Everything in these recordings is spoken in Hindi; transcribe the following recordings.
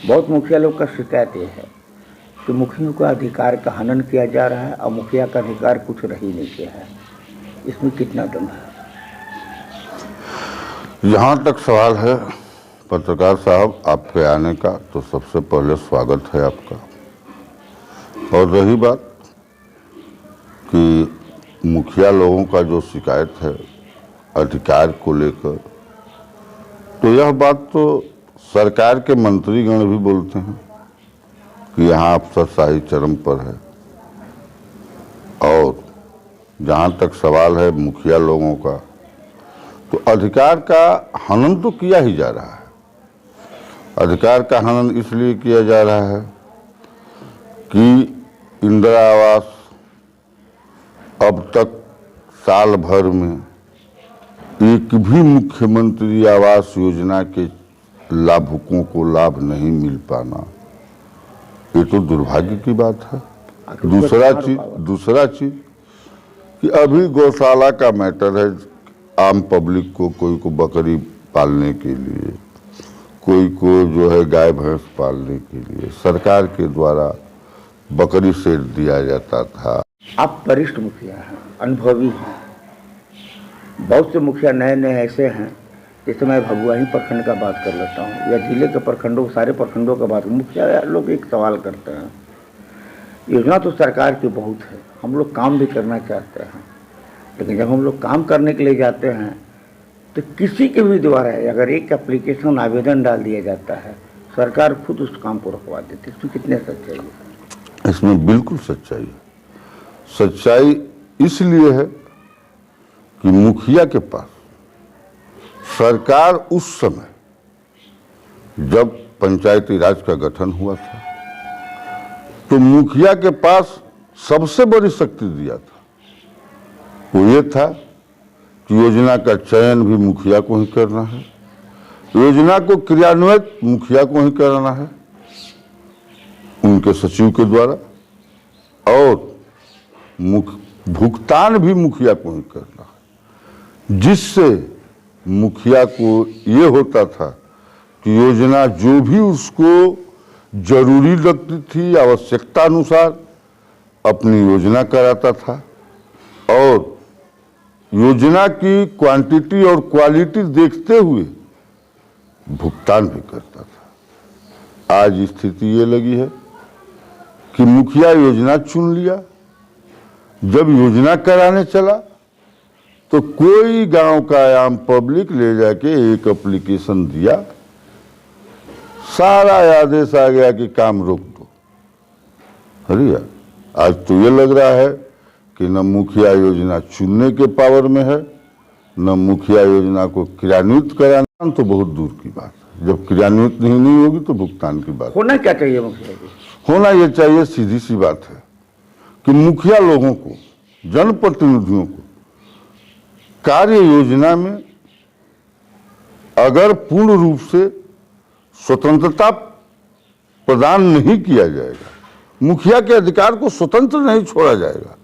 बहुत मुखिया लोग का शिकायत ये है कि मुखियों का अधिकार का हनन किया जा रहा है और मुखिया का अधिकार कुछ रह ही नहीं किया है। इसमें कितना दम है? यहाँ तक सवाल है पत्रकार साहब आपके आने का, तो सबसे पहले स्वागत है आपका। और रही बात कि मुखिया लोगों का जो शिकायत है अधिकार को लेकर, तो यह बात तो सरकार के मंत्रीगण भी बोलते हैं कि यहाँ अफसरशाही चरम पर है। और जहाँ तक सवाल है मुखिया लोगों का, तो अधिकार का हनन तो किया ही जा रहा है। अधिकार का हनन इसलिए किया जा रहा है कि इंदिरा आवास अब तक साल भर में एक भी मुख्यमंत्री आवास योजना के लाभुकों को लाभ नहीं मिल पाना, ये तो दुर्भाग्य की बात है। दूसरा चीज कि अभी गौशाला का मैटर है। आम पब्लिक को, कोई को बकरी पालने के लिए, कोई को जो है गाय भैंस पालने के लिए सरकार के द्वारा बकरी सेट दिया जाता था। आप वरिष्ठ मुखिया हैं, अनुभवी हैं। बहुत से मुखिया नए नए ऐसे हैं, जैसे मैं भगुआ ही प्रखंड का बात कर लेता हूँ या जिले के प्रखंडों, सारे प्रखंडों का बात। मुखिया लोग एक सवाल करते हैं, योजना तो सरकार की बहुत है, हम लोग काम भी करना चाहते हैं, लेकिन जब हम लोग काम करने के लिए जाते हैं तो किसी के भी द्वारा अगर एक एप्लीकेशन आवेदन डाल दिया जाता है, सरकार खुद उस काम को रुकवा देती है। इसमें कितने सच्चाई है? इसमें बिल्कुल सच्चाई है। सच्चाई इसलिए है कि मुखिया के पास सरकार उस समय जब पंचायती राज का गठन हुआ था तो मुखिया के पास सबसे बड़ी शक्ति दिया था, वो ये था कि योजना का चयन भी मुखिया को ही करना है, योजना को क्रियान्वित मुखिया को ही करना है उनके सचिव के द्वारा, और भुगतान भी मुखिया को ही करना है। जिससे मुखिया को ये होता था कि योजना जो भी उसको जरूरी लगती थी आवश्यकता अनुसार अपनी योजना कराता था और योजना की क्वांटिटी और क्वालिटी देखते हुए भुगतान भी करता था। आज स्थिति ये लगी है कि मुखिया योजना चुन लिया, जब योजना कराने चला तो कोई गांव का आम पब्लिक ले जाके एक एप्लीकेशन दिया, सारा आदेश आ गया कि काम रोक दो। अरे यार, आज तो ये लग रहा है कि न मुखिया योजना चुनने के पावर में है, न मुखिया योजना को क्रियान्वित कराना, तो बहुत दूर की बात है। जब क्रियान्वित नहीं होगी तो भुगतान की बात। होना क्या चाहिए मुखिया जी? होना ये चाहिए, सीधी सी बात है कि मुखिया लोगों को, जनप्रतिनिधियों को कार्य योजना में अगर पूर्ण रूप से स्वतंत्रता प्रदान नहीं किया जाएगा, मुखिया के अधिकार को स्वतंत्र नहीं छोड़ा जाएगा,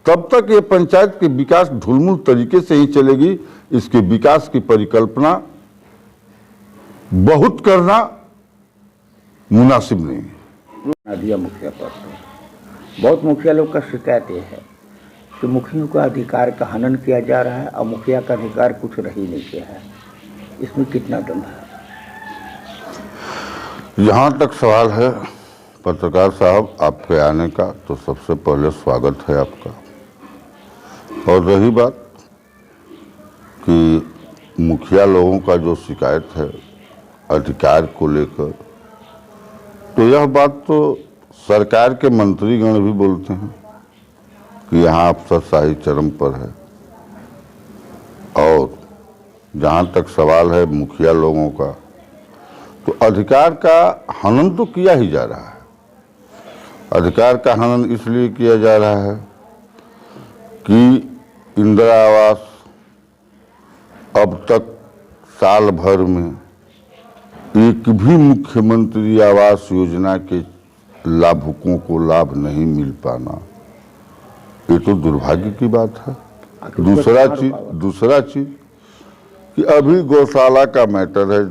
तब तक ये पंचायत के विकास ढुलमुल तरीके से ही चलेगी। इसके विकास की परिकल्पना बहुत करना मुनासिब नहीं है। दिया मुखिया पर बहुत मुखिया लोग का शिकायत ये है कि मुखियों का अधिकार का हनन किया जा रहा है और मुखिया का अधिकार कुछ रह ही नहीं किया है। इसमें कितना दम है? यहाँ तक सवाल है पत्रकार साहब आपके आने का, तो सबसे पहले स्वागत है आपका। और रही बात कि मुखिया लोगों का जो शिकायत है अधिकार को लेकर, तो यह बात तो सरकार के मंत्रीगण भी बोलते हैं कि यहाँ अफसरशाही चरम पर है। और जहाँ तक सवाल है मुखिया लोगों का, तो अधिकार का हनन तो किया ही जा रहा है। अधिकार का हनन इसलिए किया जा रहा है कि इंदिरा आवास अब तक साल भर में एक भी मुख्यमंत्री आवास योजना के लाभुकों को लाभ नहीं मिल पाना, ये तो दुर्भाग्य की बात है। दूसरा चीज कि अभी गौशाला का मैटर है।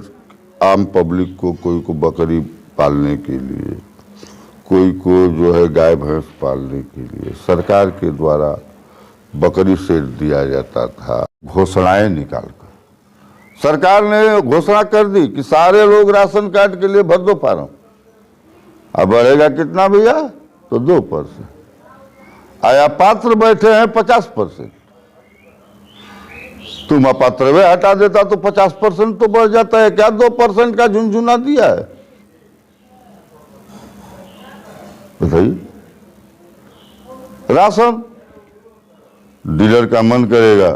आम पब्लिक को, कोई को बकरी पालने के लिए, कोई को जो है गाय भैंस पालने के लिए सरकार के द्वारा बकरी सेट दिया जाता था घोषणाएं निकालकर। सरकार ने घोषणा कर दी कि सारे लोग राशन कार्ड के लिए भर दो फार्म। अब बढ़ेगा कितना भैया? तो 2%। आया पात्र बैठे हैं 50%। तुम अपात्र में हटा देता तो 50% तो बढ़ जाता है। क्या 2% का झुनझुना दिया है? बताइए। राशन डीलर का मन करेगा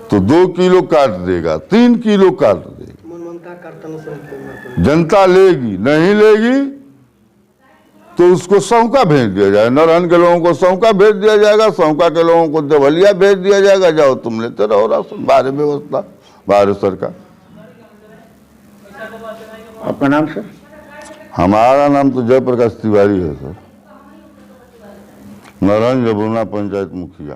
तो 2 किलो काट देगा, 3 किलो काट देगा। जनता लेगी, नहीं लेगी तो उसको सौंका भेज दिया जाएगा। नरहन के लोगों को सौंका भेज दिया जाएगा, सौंका के लोगों को देवलिया भेज दिया जाएगा। जाओ तुम लेते रहो राशन, बाहर व्यवस्था, बाहर सरकार। आपका नाम सर? हमारा नाम तो जयप्रकाश तिवारी है सर, नरहन जबुना पंचायत मुखिया।